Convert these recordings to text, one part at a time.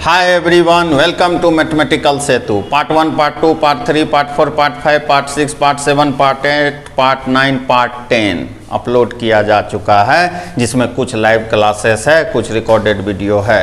Hi everyone, welcome to mathematical Setu. Part 1, part 2, part 3, part 4, part 5, part 6, part 7, part 8, part 9, part 10 upload किया जा चुका है, जिसमें कुछ लाइव क्लासेस है, कुछ रिकॉर्डेड वीडियो है।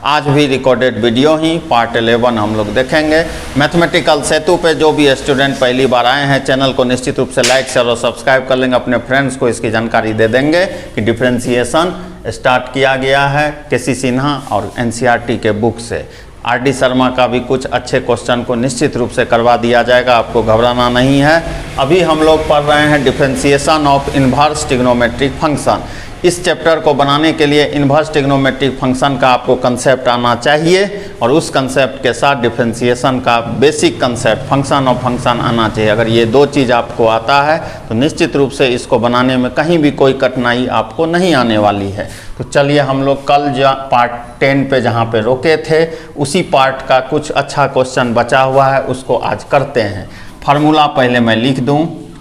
आज भी रिकॉर्डेड वीडियो ही पार्ट 11 हम लोग देखेंगे। मैथमेटिकल सेतु पे जो भी स्टूडेंट पहली बार आए हैं, चैनल को निश्चित रूप से लाइक शेयर और सब्सक्राइब कर लेंगे। अपने फ्रेंड्स को इसकी जानकारी दे देंगे कि डिफ्रेंसिएशन स्टार्ट किया गया है केसी सिन्हा और एनसीईआरटी के बुक से। आरडी शर्मा का भी कुछ अच्छे क्वेश्चन को निश्चित रूप से करवा दिया जाएगा, आपको घबराना नहीं है। अभी हम लोग पढ़ रहे हैं differentiation of inverse trigonometric function. इस चैप्टर को बनाने के लिए इन्वर्स ट्रिग्नोमेट्रिक फंक्शन का आपको कंसेप्ट आना चाहिए और उस कंसेप्ट के साथ डिफ्रेंसिएशन का बेसिक कंसेप्ट फंक्शन और फंक्शन आना चाहिए। अगर ये दो चीज़ आपको आता है तो निश्चित रूप से इसको बनाने में कहीं भी कोई कठिनाई आपको नहीं आने वाली है। तो चलिए हम लोग कल पार्ट 10 पे जहाँ पे रोके थे उसी पार्ट का कुछ अच्छा क्वेश्चन बचा हुआ है, उसको आज करते हैं। फार्मूला पहले मैं लिख दूँ।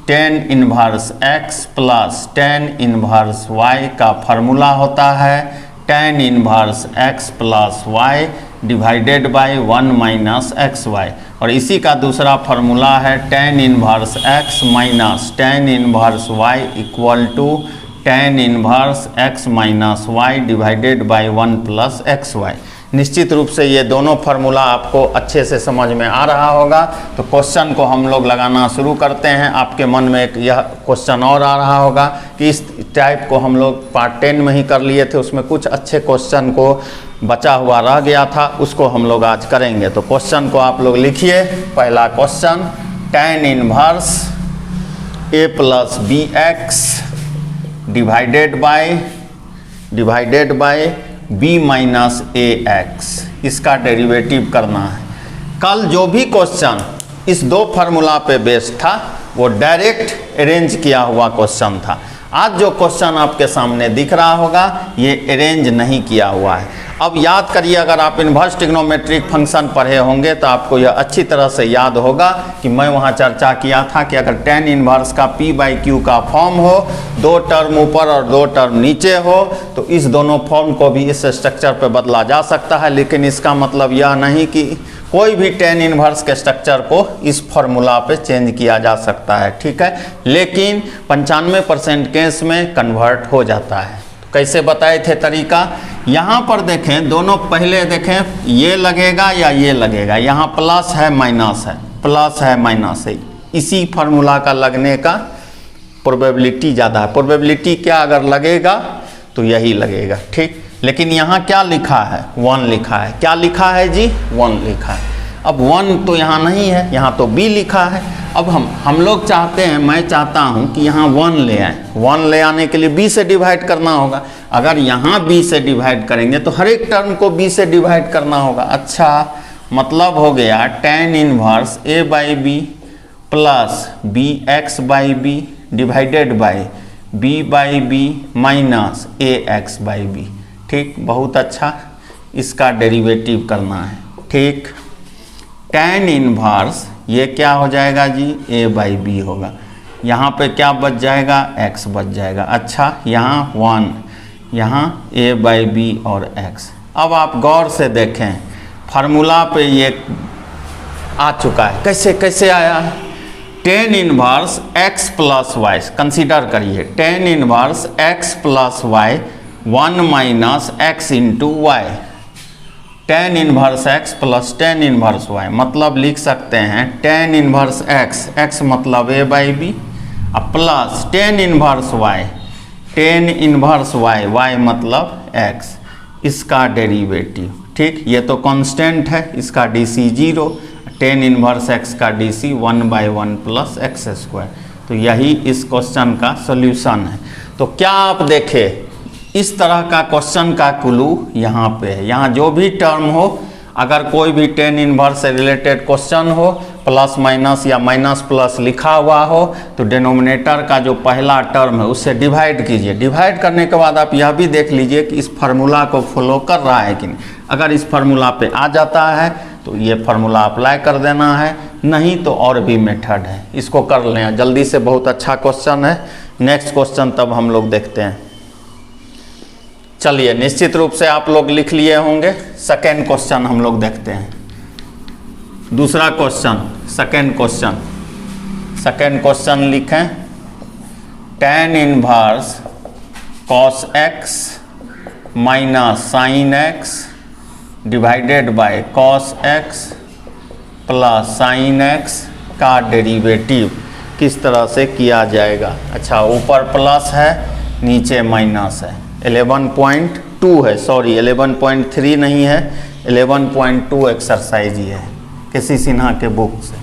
tan inverse x plus tan inverse y का फार्मूला होता है tan inverse x plus y divided by 1 minus x y, और इसी का दूसरा फार्मूला है tan inverse x minus tan inverse y equal to tan inverse x minus y divided by 1 plus x y. निश्चित रूप से ये दोनों फार्मूला आपको अच्छे से समझ में आ रहा होगा। तो क्वेश्चन को हम लोग लगाना शुरू करते हैं। आपके मन में एक यह क्वेश्चन और आ रहा होगा कि इस टाइप को हम लोग पार्ट 10 में ही कर लिए थे, उसमें कुछ अच्छे क्वेश्चन को बचा हुआ रह गया था, उसको हम लोग आज करेंगे। तो क्वेश्चन को आप लोग लिखिए। पहला question, tan inverse a plus b x divided by b minus a x, इसका डेरिवेटिव करना है। कल जो भी क्वेश्चन इस दो फार्मूला पे बेस्ड था वो डायरेक्ट अरेंज किया हुआ क्वेश्चन था। आज जो क्वेश्चन आपके सामने दिख रहा होगा ये अरेंज नहीं किया हुआ है। अब याद करिए, अगर आप इन्वर्स ट्रिग्नोमेट्रिक फंक्शन पढ़े होंगे तो आपको यह अच्छी तरह से याद होगा कि मैं वहाँ चर्चा किया था कि अगर tan इन्वर्स का p बाई क्यू का फॉर्म हो, दो टर्म ऊपर और दो टर्म नीचे हो, तो इस दोनों फॉर्म को भी इस स्ट्रक्चर पे बदला जा सकता है। लेकिन इसका मतलब यह नहीं कि कोई भी tan इन्वर्स के स्ट्रक्चर को इस फॉर्मूला पे चेंज किया जा सकता है, ठीक है। लेकिन 95% केस में कन्वर्ट हो जाता है। तो कैसे बताए थे तरीका, यहाँ पर देखें, दोनों पहले देखें ये लगेगा या ये लगेगा। यहाँ प्लस है माइनस है, प्लस है माइनस है, इसी फार्मूला का लगने का प्रोबेबिलिटी ज़्यादा है। प्रोबेबिलिटी क्या, अगर लगेगा तो यही लगेगा, ठीक। लेकिन यहाँ क्या लिखा है, 1 लिखा है। क्या लिखा है जी, 1 लिखा है। अब 1 तो यहाँ नहीं है, यहाँ तो b लिखा है। अब हम लोग चाहते हैं, मैं चाहता हूँ कि यहाँ 1 ले आए। 1 ले आने के लिए b से डिवाइड करना होगा। अगर यहाँ b से डिवाइड करेंगे तो हर एक टर्म को b से डिवाइड करना होगा। अच्छा, मतलब हो गया tan inverse a by b plus b x by b divided by b by b minus a x by b, ठीक। बहुत अच्छा, इसका डेरिवेटिव करना है, ठीक। tan इन्वर्स ये क्या हो जाएगा जी, a बाई बी होगा। यहाँ पे क्या बच जाएगा, x बच जाएगा। अच्छा, यहाँ 1, यहाँ a बाई बी और x। अब आप गौर से देखें, फार्मूला पे ये आ चुका है। कैसे कैसे आया है, tan inverse x plus y, consider करिए tan inverse x plus y 1 minus x into y. tan inverse x plus tan inverse y, मतलब लिख सकते हैं tan इन्वर्स x मतलब a by b, plus tan inverse y, tan inverse y मतलब x, इसका derivative, ठीक। ये तो कांस्टेंट है, इसका DC 0, tan इन्वर्स x का DC 1/1 प्लस एक्स स्क्वायर। तो यही इस क्वेश्चन का सोल्यूशन है। तो क्या आप देखें, इस तरह का क्वेश्चन का क्लू यहाँ पे है। यहाँ जो भी टर्म हो, अगर कोई भी tan इन्वर्स से रिलेटेड क्वेश्चन हो, प्लस माइनस या माइनस प्लस लिखा हुआ हो, तो डिनोमिनेटर का जो पहला टर्म है उससे डिवाइड कीजिए। डिवाइड करने के बाद आप यह भी देख लीजिए कि इस फार्मूला को फॉलो कर रहा है कि नहीं। अगर इस फार्मूला पे आ जाता है तो ये फार्मूला अप्लाई कर देना है, नहीं तो और भी मेथड है, इसको कर लें जल्दी से। बहुत अच्छा क्वेश्चन है। नेक्स्ट क्वेश्चन तब हम लोग देखते हैं। चलिए निश्चित रूप से आप लोग लिख लिए होंगे। सेकेंड क्वेश्चन हम लोग देखते हैं। दूसरा क्वेश्चन, सेकेंड क्वेश्चन लिखें, tan inverse cos x minus sine x divided by cos x plus sine x का डेरिवेटिव किस तरह से किया जाएगा। अच्छा, ऊपर प्लस है, नीचे माइनस है। 11.2 है, सॉरी 11.3 नहीं है, 11.2 एक्सरसाइज ही है किसी सिन्हा के बुक से।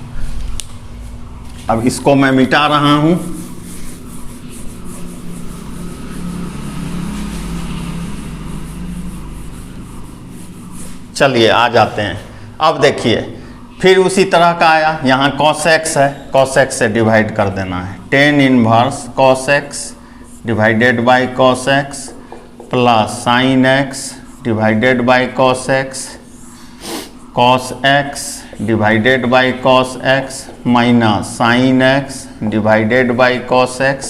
अब इसको मैं मिटा रहा हूं। चलिए आ जाते हैं। अब देखिए फिर उसी तरह का आया, यहाँ cos x है, cos x से डिवाइड कर देना है। tan inverse cos x divided by cos x plus sine x divided by cos x divided by cos x minus sine x divided by cos x,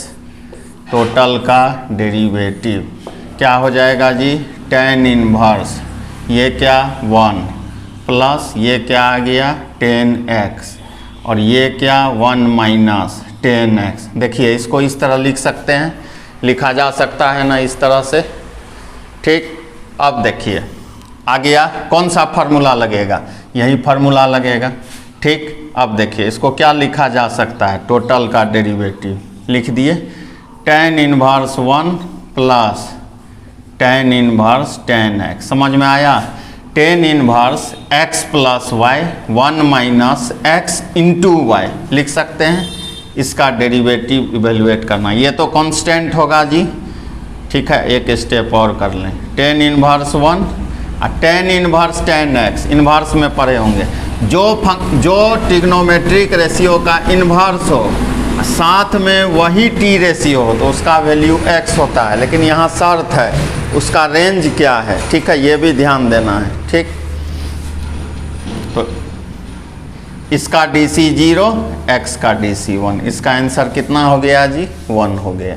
total का derivative क्या हो जाएगा जी, tan inverse ये क्या 1 plus ये क्या आ गया tan x और ये क्या 1 माइनस tan x। देखिए इसको इस तरह लिख सकते हैं, लिखा जा सकता है ना इस तरह से, ठीक। अब देखिए आ गया, कौन सा फार्मूला लगेगा, यही फार्मूला लगेगा, ठीक। अब देखिए इसको क्या लिखा जा सकता है, टोटल का डेरिवेटिव लिख दिए, tan inverse 1 plus tan inverse tan x। समझ में आया, tan inverse x plus y 1 minus x into y लिख सकते हैं, इसका डेरिवेटिव इवेलुएट करना। ये तो कांस्टेंट होगा जी, ठीक है। एक स्टेप और कर लें, tan इनवर्स 1 और tan inverse tan x, inverse में पढ़े होंगे, जो ट्रिग्नोमेट्रिक रेशियो का इन्वर्स हो साथ में वही t रेशियो हो तो उसका वैल्यू x होता है, लेकिन यहाँ शर्त है उसका रेंज क्या है, ठीक है, ये भी ध्यान देना है, ठीक। तो इसका DC 0, x का DC 1, इसका आंसर कितना हो गया जी, 1 हो गया।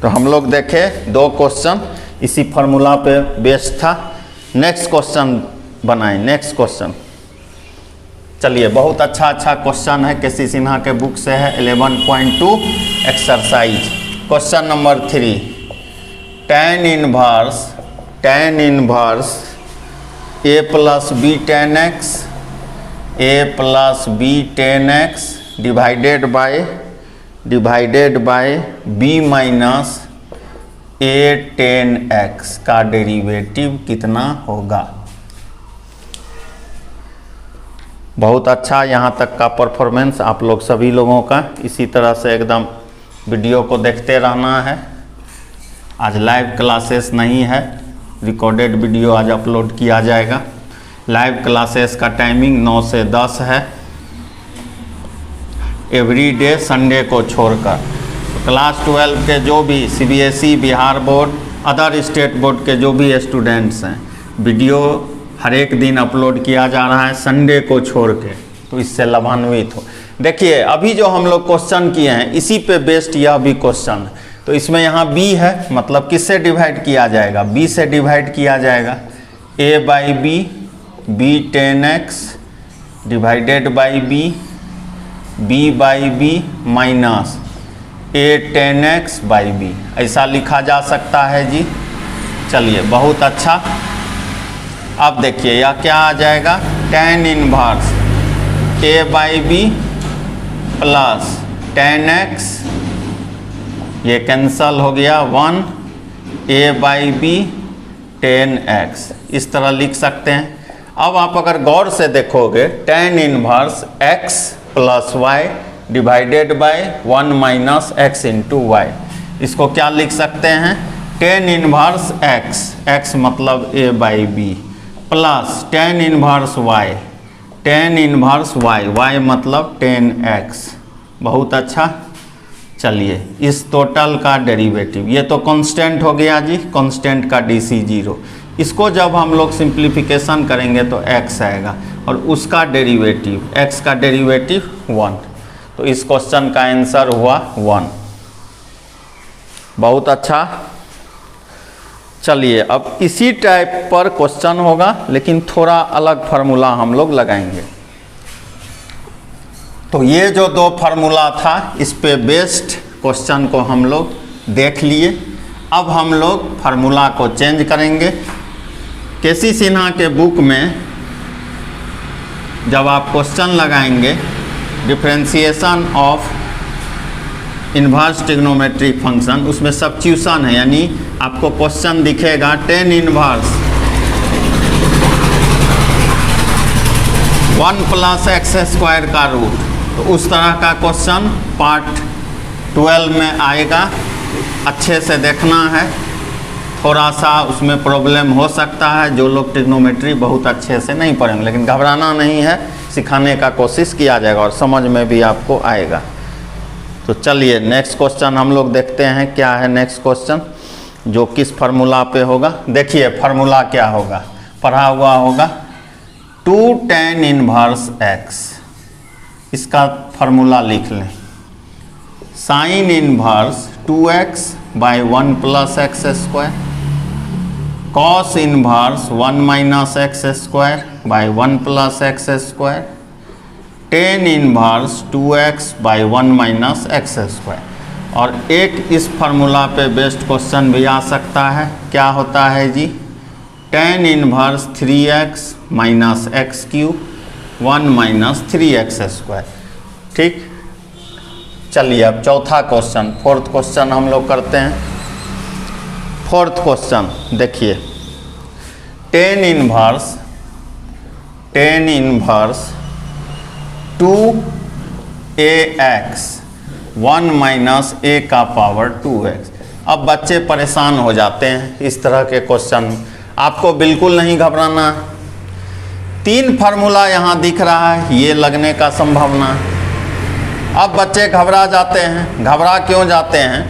तो हम लोग देखे दो क्वेश्चन इसी फार्मूला पे बेस्ड था। नेक्स्ट क्वेश्चन बनाएं, नेक्स्ट क्वेश्चन। चलिए बहुत अच्छा क्वेश्चन है, केसी सिन्हा के बुक से है, 11.2 exercise. Question number 3, tan inverse a plus b tan x divided by b minus a tan x का डेरिवेटिव कितना होगा। बहुत अच्छा यहाँ तक का परफॉर्मेंस आप लोग सभी लोगों का, इसी तरह से एकदम वीडियो को देखते रहना है। आज लाइव क्लासेस नहीं है, रिकॉर्डेड वीडियो आज अपलोड किया जाएगा। लाइव क्लासेस का टाइमिंग 9 से 10 है, एवरी डे संडे को छोड़कर। क्लास 12 के जो भी CBSE, Bihar board, other state board के जो भी स्टूडेंट्स हैं, वीडियो हर एक दिन अपलोड किया जा रहा है संडे को छोड़ के, तो इससे लाभान्वित हो। देखिए अभी जो हम लोग क्वेश्चन किए हैं इसी पे बेस्ड यह भी क्वेश्चन है। तो इसमें यहाँ b है, मतलब किससे डिवाइड किया जाएगा, b से डिवाइड किया जाएगा। a by b tan x divided by b by b minus a tan x by b, ऐसा लिखा जा सकता है जी। चलिए बहुत अच्छा। अब देखिए यह क्या आ जाएगा, tan inverse a by b plus tan x, ये कैंसल हो गया 1 a by b tan x, इस तरह लिख सकते हैं। अब आप अगर गौर से देखोगे tan inverse x plus y divided by 1 minus x into y, इसको क्या लिख सकते हैं, tan इनवर्स x मतलब a by b plus tan inverse y मतलब tan x। बहुत अच्छा। चलिए इस टोटल का डेरिवेटिव, ये तो कांस्टेंट हो गया जी, कांस्टेंट का DC 0, इसको जब हम लोग सिंप्लीफिकेशन करेंगे तो x आएगा और उसका डेरिवेटिव, x का डेरिवेटिव 1, तो इस क्वेश्चन का आंसर हुआ 1। बहुत अच्छा। चलिए अब इसी टाइप पर क्वेश्चन होगा, लेकिन थोड़ा अलग फार्मूला हम लोग लगाएंगे। तो ये जो दो फार्मूला था इस पे बेस्ड क्वेश्चन को हम लोग देख लिए। अब हम लोग फार्मूला को चेंज करेंगे। केसी सिन्हा के बुक में जब आप क्वेश्चन लगाएंगे differentiation of inverse trigonometric function, उसमें सब्स्टिट्यूशन है, यानी आपको क्वेश्चन दिखेगा tan इन्वर्स 1 + x² का रूट। तो उस तरह का क्वेश्चन पार्ट 12 में आएगा, अच्छे से देखना है। थोड़ा सा उसमें प्रॉब्लम हो सकता है, जो लोग ट्रिग्नोमेट्री बहुत अच्छे से नहीं पढ़ेंगे, लेकिन घबराना नहीं है, सिखाने का कोशिश किया जाएगा और समझ में भी आपको आएगा। तो चलिए नेक्स्ट क्वेश्चन हम लोग देखते हैं क्या है नेक्स्ट क्वेश्चन, जो किस फार्मूला पे होगा। देखिए फार्मूला क्या होगा, पढ़ा हुआ होगा 2 tan इन्वर्स x, इसका फार्मूला लिख लें। Sign inverse 2x by 1 + x², cos inverse 1 - x² by 1 + x², tan inverse 2x by 1 - x²। और एक इस फार्मूला पे बेस्ड क्वेश्चन भी आ सकता है। क्या होता है जी, tan inverse 3x - x³ 1 - 3x²। ठीक, चलिए अब चौथा क्वेश्चन, फोर्थ क्वेश्चन हम लोग करते हैं। फोर्थ क्वेश्चन देखिए, tan इन्वर्स 2ax 1 - a का पावर 2x। अब बच्चे परेशान हो जाते हैं इस तरह के क्वेश्चन, आपको बिल्कुल नहीं घबराना। 3 फार्मूला यहाँ दिख रहा है, ये लगने का संभावना है। अब बच्चे घबरा जाते हैं, घबरा क्यों जाते हैं,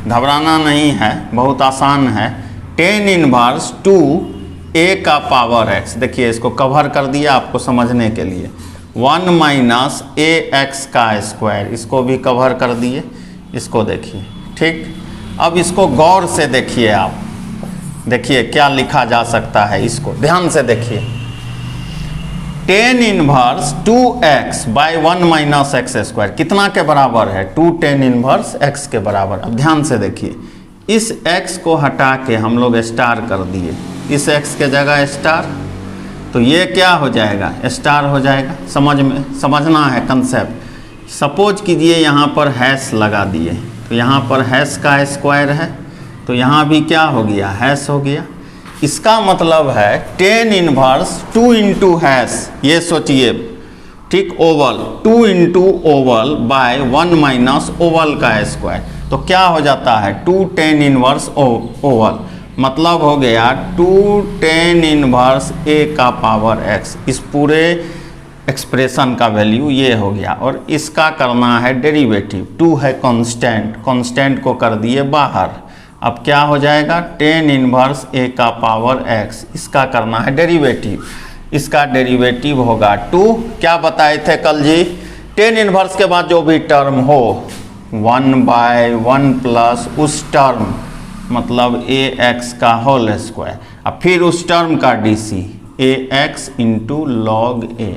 घबराना नहीं है, बहुत आसान है। tan इन्वर्स 2a का पावर x, देखिए इसको कवर कर दिया आपको समझने के लिए, 1 - ax², इसको भी कवर कर दिए, इसको देखिए। ठीक, अब इसको गौर से देखिए, आप देखिए क्या लिखा जा सकता है, इसको ध्यान से देखिए। tan inverse 2x by 1 - x² कितना के बराबर है, 2 tan इन्वर्स x के बराबर। अब ध्यान से देखिए, इस x को हटा के हम लोग स्टार कर दिए, इस x के जगह स्टार, तो ये क्या हो जाएगा, स्टार हो जाएगा। समझना है कंसेप्ट। सपोज कीजिए यहाँ पर हैश लगा दिए, तो यहाँ पर हैश का स्क्वायर है, तो यहाँ भी क्या हो गया, हैश हो गया। इसका मतलब है tan इन्वर्स 2 × हैश, ये सोचिए, ठीक, ओवल 2 × ओवल बाय 1 - ओवल का स्क्वायर, तो क्या हो जाता है 2 tan इन्वर्स ओवल, मतलब हो गया 2 tan इन्वर्स a का पावर x। इस पूरे एक्सप्रेशन का वैल्यू ये हो गया, और इसका करना है डेरिवेटिव। 2 है कांस्टेंट, कांस्टेंट को कर दिए बाहर। अब क्या हो जाएगा, tan इन्वर्स a का पावर x, इसका करना है डेरिवेटिव। इसका डेरिवेटिव होगा 2, क्या बताए थे कल जी, tan इन्वर्स के बाद जो भी टर्म हो 1/1 प्लस उस टर्म, मतलब ax का होल स्क्वायर, अब फिर उस टर्म का dc ax × log a,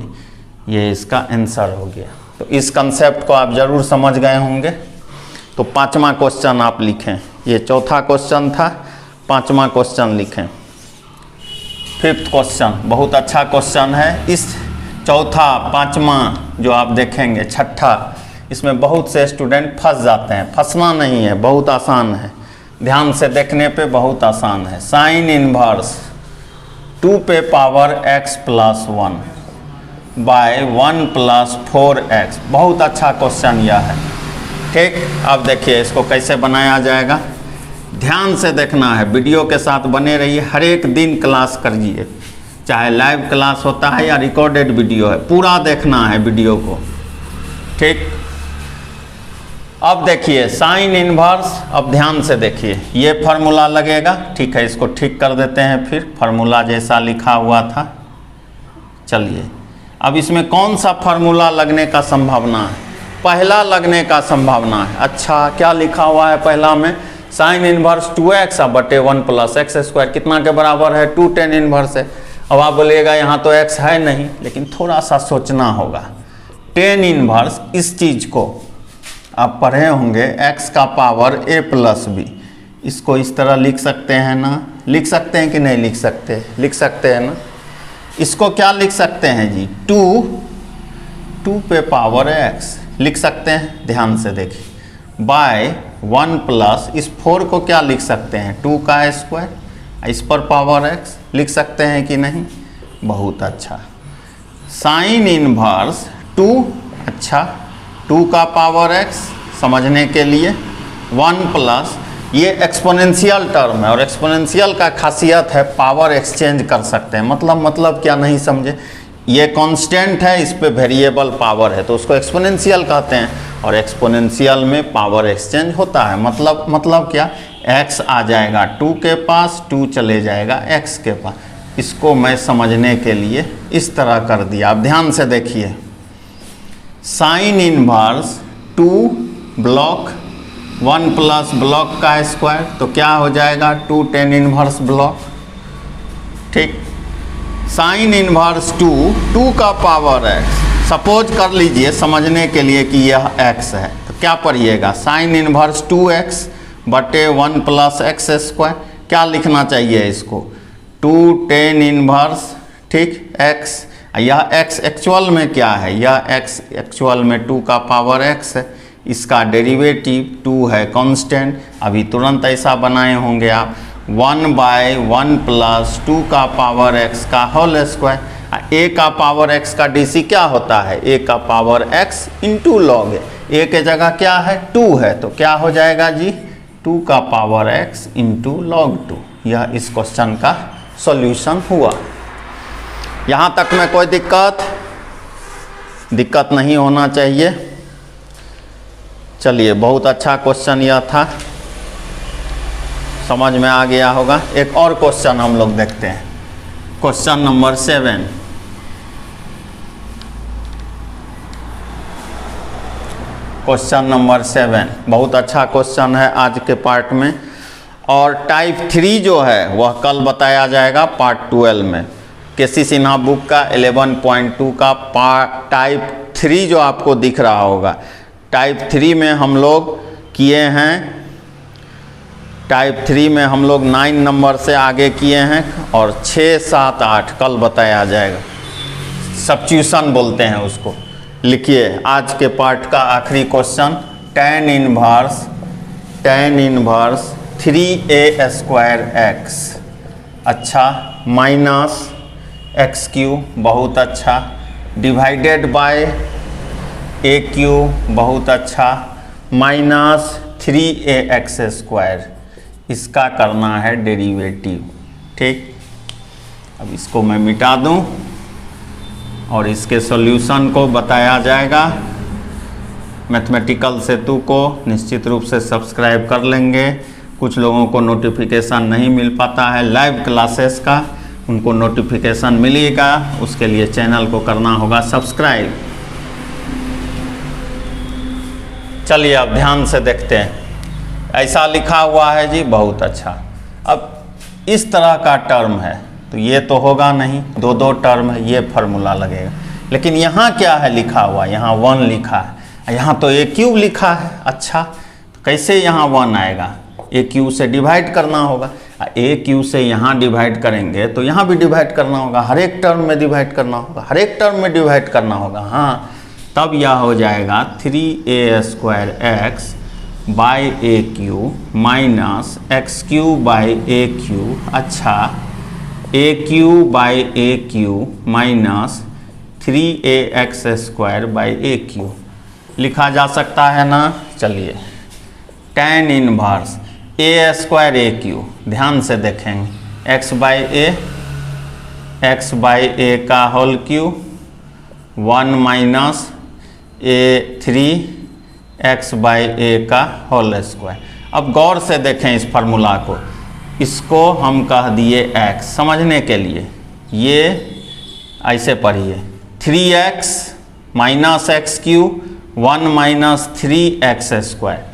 ये इसका आंसर हो गया। तो इस कंसेप्ट को आप जरूर समझ गए होंगे। तो 5वां क्वेश्चन आप लिखें, ये चौथा क्वेश्चन था, 5वां क्वेश्चन लिखें। 5th क्वेश्चन बहुत अच्छा क्वेश्चन है। इस चौथा 5वां जो आप देखेंगे, छठा, इसमें बहुत से स्टूडेंट फंस जाते हैं। फंसना नहीं है, बहुत आसान है, ध्यान से देखने पे बहुत आसान है। साइन इन्वर्स 2 पे पावर x + 1 बाय 1 + 4x, बहुत अच्छा क्वेश्चन यह है। ठीक, अब देखिए इसको कैसे बनाया जाएगा, ध्यान से देखना है, वीडियो के साथ बने रहिए। हर एक दिन क्लास करिए, चाहे लाइव क्लास होता है या रिकॉर्डेड वीडियो है, पूरा देखना है वीडियो को। ठीक, अब देखिए साइन इन्वर्स, अब ध्यान से देखिए, ये फार्मूला लगेगा। ठीक है, इसको ठीक कर देते हैं, फिर फार्मूला जैसा लिखा हुआ था। चलिए अब इसमें कौन सा फार्मूला लगने का संभावना है, पहला लगने का संभावना है। अच्छा, क्या लिखा हुआ है पहला में, साइन इनवर्स 2x बटे 1 प्लस एक्स स्क्वायर कितना के बराबर है 2 tan इनवर्स है। अब आप बोलिएगा यहाँ तो x है नहीं, लेकिन थोड़ा सा सोचना होगा। tan इनवर्स इस चीज़ को आप पढ़े होंगे x का पावर a प्लस बी, इसको इस तरह लिख सकते हैं ना, लिख सकते हैं कि नहीं लिख सकते, लिख सकते हैं ना। इसको क्या लिख सकते हैं जी 2 पे पावर x लिख सकते हैं, ध्यान से देखिए, बाय 1 प्लस इस 4 को क्या लिख सकते हैं 2 का स्क्वायर, इस पर पावर x लिख सकते हैं कि नहीं। बहुत अच्छा। साइन इनवर्स 2, अच्छा 2 का पावर x समझने के लिए 1 प्लस ये एक्सपोनेंशियल टर्म है और एक्सपोनेंशियल का खासियत है पावर एक्सचेंज कर सकते हैं। मतलब क्या नहीं समझे, ये कांस्टेंट है, इस पे वेरिएबल पावर है तो उसको एक्सपोनेंशियल कहते हैं और एक्सपोनेंशियल में पावर एक्सचेंज होता है। मतलब क्या, x आ जाएगा 2 के पास, 2 चले जाएगा x के पास। इसको मैं समझने के लिए इस तरह कर दिया। अब ध्यान से देखिए, sine inverse 2 block 1 plus block का स्क्वायर तो क्या हो जाएगा 2 tan इनवर्स ब्लॉक, ठीक। साइन इनवर्स 2 का पावर x, सपोज कर लीजिए समझने के लिए कि यह x है तो क्या पढ़िएगा साइन इनवर्स 2x बटे 1 प्लस एक्स स्क्वायर, क्या लिखना चाहिए इसको 2 tan इनवर्स, ठीक, x। यह x एक्चुअल में क्या है, यह x एक्चुअल में 2 का पावर x है, इसका डेरिवेटिव 2 है कांस्टेंट, अभी तुरंत ऐसा बनाए होंगे आप 1 बाय 1 प्लस 2 का पावर x का होल स्क्वायर। a का पावर x का dc क्या होता है, a का पावर x इंटू लॉग है, a के जगह क्या है 2 है तो क्या हो जाएगा जी 2 का पावर x इंटू लॉग 2। यह इस क्वेश्चन का सॉल्यूशन हुआ। यहाँ तक में कोई दिक्कत नहीं होना चाहिए। चलिए, बहुत अच्छा क्वेश्चन यह था, समझ में आ गया होगा। एक और क्वेश्चन हम लोग देखते हैं, क्वेश्चन नंबर 7। क्वेश्चन नंबर 7 बहुत अच्छा क्वेश्चन है आज के पार्ट में, और टाइप 3 जो है वह कल बताया जाएगा पार्ट 12 में। केसी सिन्हा बुक का 11.2 का टाइप 3 जो आपको दिख रहा होगा, टाइप 3 में हम लोग किए हैं, टाइप 3 में हम लोग 9 नंबर से आगे किए हैं और 6, 7, 8 कल बताया जाएगा। सब्स्टिट्यूशन बोलते हैं उसको। लिखिए आज के पार्ट का आखिरी question, tan inverse 3a square x, अच्छा, माइनस एक्स क्यू, बहुत अच्छा, डिवाइडेड बाय ए क्यू, बहुत अच्छा, माइनस 3ax स्क्वायर, इसका करना है डेरिवेटिव, ठीक। अब इसको मैं मिटा दूं और इसके सॉल्यूशन को बताया जाएगा। मैथमेटिकल सेतु को निश्चित रूप से सब्सक्राइब कर लेंगे। कुछ लोगों को नोटिफिकेशन नहीं मिल पाता है लाइव क्लासेस का, उनको नोटिफिकेशन मिलेगा, उसके लिए चैनल को करना होगा सब्सक्राइब। चलिए अब ध्यान से देखते हैं, ऐसा लिखा हुआ है जी, बहुत अच्छा। अब इस तरह का टर्म है तो ये तो होगा नहीं, दो टर्म है, ये फार्मूला लगेगा। लेकिन यहाँ क्या है लिखा हुआ, यहाँ 1 लिखा है, यहाँ तो a क्यूब लिखा है, अच्छा, तो कैसे यहाँ 1 आएगा, a क्यूब से डिवाइड करना होगा, a क्यूब से यहाँ डिवाइड करेंगे तो यहाँ भी डिवाइड करना होगा, हर एक टर्म में डिवाइड करना होगा, हर एक टर्म में डिवाइड करना होगा, हाँ, तब यह हो जाएगा 3a square x by a cube minus x cube by a cube, अच्छा, a cube by a cube minus 3ax square by a cube लिखा जा सकता है ना। चलिए, tan inverse a square a cube, ध्यान से देखेंगे, x बाई ए का whole cube 1 minus a 3x by a का होल स्क्वायर। अब गौर से देखें इस फार्मूला को, इसको हम कह दिए x समझने के लिए, ये ऐसे पढ़िए 3x minus x Q 1 minus 3x square,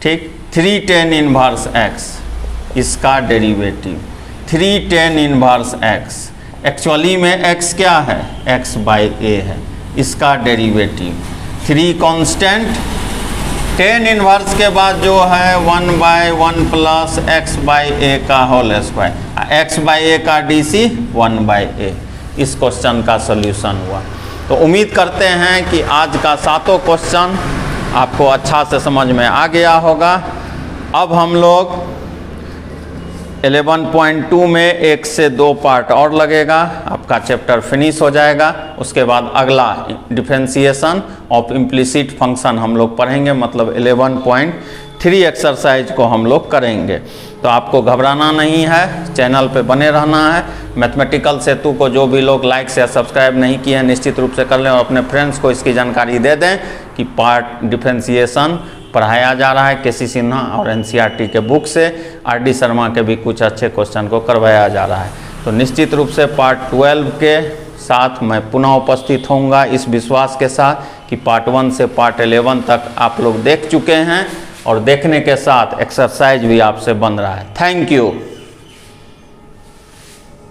ठीक। 3 tan इनवर्स x, इसका derivative 3 tan inverse x, actually में x क्या है, x बाई a है, इसका डेरिवेटिव 3 कांस्टेंट, tan इनवर्स के बाद जो है 1/1 प्लस x बाई a का whole square, x by a का DC 1/a। इस क्वेश्चन का सॉल्यूशन हुआ। तो उम्मीद करते हैं कि आज का 7 क्वेश्चन आपको अच्छा से समझ में आ गया होगा। अब हम लोग 11.2 में 1 से 2 पार्ट और लगेगा, आपका चैप्टर फिनिश हो जाएगा। उसके बाद अगला डिफरेंशिएशन ऑफ इम्प्लिसिट फंक्शन हम लोग पढ़ेंगे, मतलब 11.3 एक्सरसाइज को हम लोग करेंगे। तो आपको घबराना नहीं है, चैनल पे बने रहना है। मैथमेटिकल सेतु को जो भी लोग लाइक या सब्सक्राइब नहीं किए हैं निश्चित रूप से कर लें और अपने फ्रेंड्स को इसकी जानकारी दे दें कि पार्ट डिफरेंशिएशन पढ़ाया जा रहा है केसी सिन्हा और एनसीईआरटी के बुक से। आरडी शर्मा के भी कुछ अच्छे क्वेश्चन को करवाया जा रहा है। तो निश्चित रूप से पार्ट 12 के साथ मैं पुनः उपस्थित होऊंगा इस विश्वास के साथ कि पार्ट 1 से पार्ट 11 तक आप लोग देख चुके हैं और देखने के साथ एक्सरसाइज भी आपसे बन रहा है। Thank you.